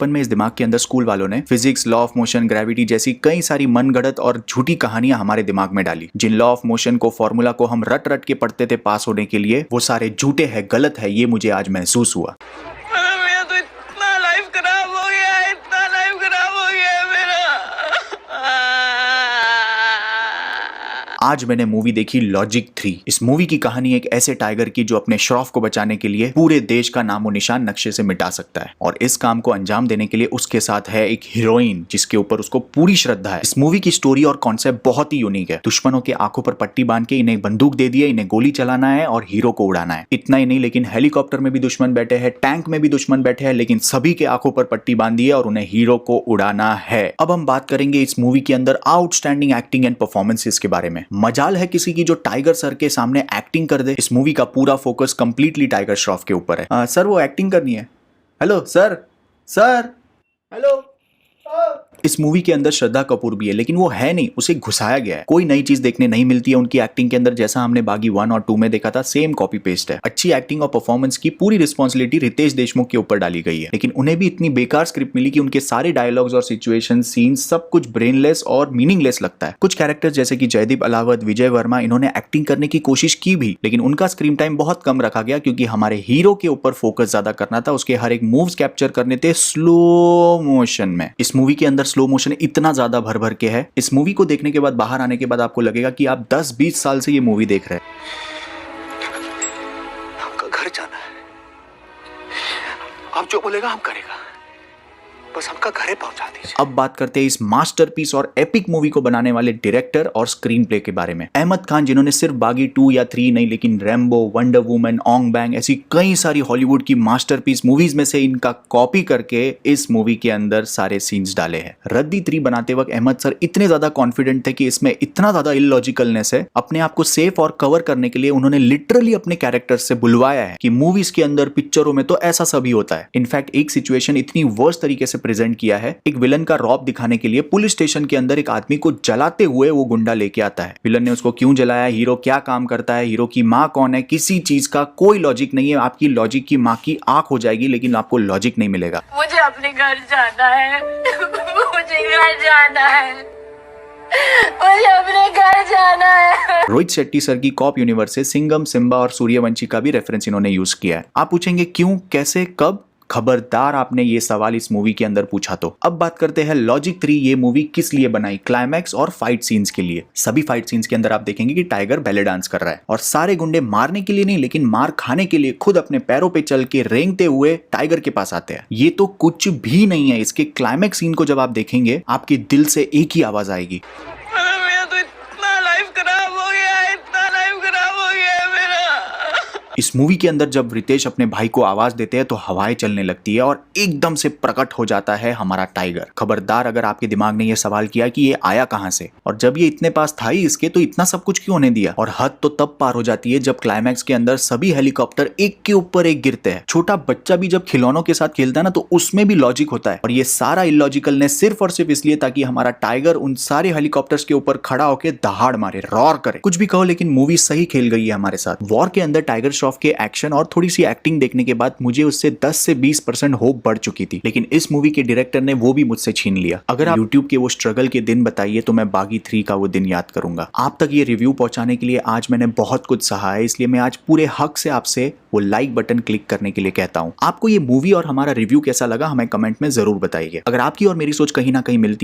बचपन में इस दिमाग के अंदर स्कूल वालों ने physics, law of motion, gravity जैसी कई सारी मनगढ़ंत और झूठी कहानियां हमारे दिमाग में डाली। जिन लॉ ऑफ मोशन को, फॉर्मूला को हम रट रट के पढ़ते थे पास होने के लिए, वो सारे झूठे हैं, गलत है, ये मुझे आज महसूस हुआ। आज मैंने मूवी देखी लॉजिक 3। इस मूवी की कहानी एक ऐसे टाइगर की जो अपने श्रॉफ को बचाने के लिए पूरे देश का नामो निशान नक्शे से मिटा सकता है, और इस काम को अंजाम देने के लिए उसके साथ है एक हीरोइन जिसके ऊपर उसको पूरी श्रद्धा है। इस मूवी की स्टोरी और कॉन्सेप्ट बहुत ही यूनिक है। दुश्मनों के आंखों पर पट्टी बांध के इन्हें बंदूक दे दिए, इन्हें गोली चलाना है और हीरो को उड़ाना है। इतना ही नहीं, लेकिन हेलीकॉप्टर में भी दुश्मन बैठे हैं, टैंक में भी दुश्मन बैठे हैं, लेकिन सभी के आंखों पर पट्टी बांधी है और उन्हें हीरो को उड़ाना है। अब हम बात करेंगे इस मूवी के अंदर आउटस्टैंडिंग एक्टिंग एंड परफॉर्मेंसेस के बारे में। मजाल है किसी की जो टाइगर सर के सामने एक्टिंग कर दे। इस मूवी का पूरा फोकस कंप्लीटली टाइगर श्रॉफ के ऊपर है। सर वो एक्टिंग करनी है। Hello sir, sir hello. इस मूवी के अंदर श्रद्धा कपूर भी है, लेकिन वो है नहीं, उसे घुसाया गया है। कोई नई चीज देखने नहीं मिलती है उनकी एक्टिंग के अंदर। जैसा हमने बागी 1 और 2 में देखा था, सेम कॉपी पेस्ट है। अच्छी एक्टिंग और परफॉर्मेंस की पूरी रिस्पॉन्सिबिलिटी रितेश देशमुख के ऊपर डाली गई है, लेकिन उन्हें भी इतनी बेकार स्क्रिप्ट मिली कि उनके सारे डायलॉग्स और सिचुएशन, सीन सब कुछ ब्रेनलेस और मीनिंगलेस लगता है। कुछ कैरेक्टर्स जैसे कि जयदीप अलावत, विजय वर्मा, इन्होंने एक्टिंग करने की कोशिश की भी, लेकिन उनका स्क्रीन टाइम बहुत कम रखा गया क्योंकि हमारे हीरो के ऊपर फोकस ज्यादा करना था। उसके हर एक मूव्स कैप्चर करने थे स्लो मोशन में। इस मूवी के अंदर स्लो मोशन इतना ज्यादा भर भर के है। इस मूवी को देखने के बाद, बाहर आने के बाद आपको लगेगा कि आप 10-20 साल से ये मूवी देख रहे हैं। हमका घर जाना है, आप जो बोलेगा हम करेगा, बस हमका घरे पहुंचा दीजिए। अब बात करते हैं इस मास्टरपीस और एपिक मूवी को बनाने वाले डायरेक्टर और स्क्रीन प्ले के बारे में। अहमद खान, जिन्होंने सिर्फ बागी 2 या 3 नहीं, लेकिन रैम्बो, वंडर वुमन, ओंग बैंग ऐसी कई सारी हॉलीवुड की मास्टरपीस मूवीज में से इनका कॉपी करके इस मूवी के अंदर सारे सीन्स डाले हैं। रद्दी 3 बनाते वक्त अहमद सर इतने ज्यादा कॉन्फिडेंट थे कि इसमें इतना ज्यादा इलॉजिकलनेस है। अपने आप को सेफ और कवर करने के लिए उन्होंने लिटरली अपने कैरेक्टर्स से बुलवाया है कि मूवीज के अंदर, पिक्चरों में तो ऐसा सभी होता है। इनफैक्ट एक सिचुएशन इतनी वर्स्ट तरीके से प्रेजेंट किया है। एक विलन का रॉब दिखाने के लिए पुलिस स्टेशन के अंदर एक आदमी को जलाते हुए वो गुंडा लेके आता है। विलन ने उसको क्यों जलाया, हीरो क्या काम करता है, हीरो की माँ कौन है, किसी चीज का कोई लॉजिक नहीं है। आपकी लॉजिक की माँ की आंख हो जाएगी, लेकिन आपको लॉजिक नहीं मिलेगा। मुझे अपने घर जाना है, मुझे घर जाना है, मुझे अपने घर जाना है। रोहित शेट्टी सर की कॉप यूनिवर्स से सिंघम, सिम्बा और सूर्यवंशी का भी रेफरेंस इन्होंने यूज किया है। आप पूछेंगे क्यों, कैसे, कब? खबरदार आपने ये सवाल इस मूवी के अंदर पूछा तो। अब बात करते हैं लॉजिक 3 ये मूवी किस लिए बनाई। क्लाइमैक्स और फाइट सीन्स के लिए। सभी फाइट सीन्स के अंदर आप देखेंगे कि टाइगर बैले डांस कर रहा है, और सारे गुंडे मारने के लिए नहीं, लेकिन मार खाने के लिए खुद अपने पैरों पे चल के रेंगते हुए टाइगर के पास आते हैं। ये तो कुछ भी नहीं है। इसके क्लाइमैक्स सीन को जब आप देखेंगे, आपके दिल से एक ही आवाज आएगी, इस मूवी के अंदर जब रितेश अपने भाई को आवाज देते हैं तो हवाएं चलने लगती है और एकदम से प्रकट हो जाता है हमारा टाइगर। खबरदार अगर आपके दिमाग ने यह सवाल किया कि ये आया कहां से, और जब ये इतने पास था ही इसके, तो इतना सब कुछ क्यों होने दिया। और हद तो तब पार हो जाती है जब क्लाइमैक्स के अंदर सभी हेलीकॉप्टर एक के ऊपर एक गिरते हैं। छोटा बच्चा भी जब खिलौनों के साथ खेलता है ना, तो उसमें भी लॉजिक होता है, और ये सारा इलॉजिकलनेस सिर्फ और सिर्फ इसलिए ताकि हमारा टाइगर उन सारे हेलीकॉप्टर्स के ऊपर खड़ा होकर दहाड़ मारे, रॉर करे। कुछ भी कहो, लेकिन मूवी सही खेल गई है हमारे साथ। वॉर के अंदर टाइगर श्रॉफ के एक्शन और थोड़ी सी एक्टिंग देखने के बाद मुझे उससे 10 से 20% होप बढ़ चुकी थी, लेकिन इस मूवी के डायरेक्टर ने वो भी मुझसे छीन लिया। अगर आप YouTube के वो स्ट्रगल के दिन बताइए तो मैं बागी 3 का वो दिन याद करूंगा। आप तक ये रिव्यू पहुंचाने के लिए आज मैंने बहुत कुछ सहा है, इसलिए मैं आज पूरे हक से आपसे वो लाइक बटन क्लिक करने के लिए कहता हूं। आपको ये मूवी और हमारा रिव्यू कैसा लगा, हमें कमेंट में जरूर बताइए। अगर आपकी और मेरी सोच कहीं ना कहीं मिलती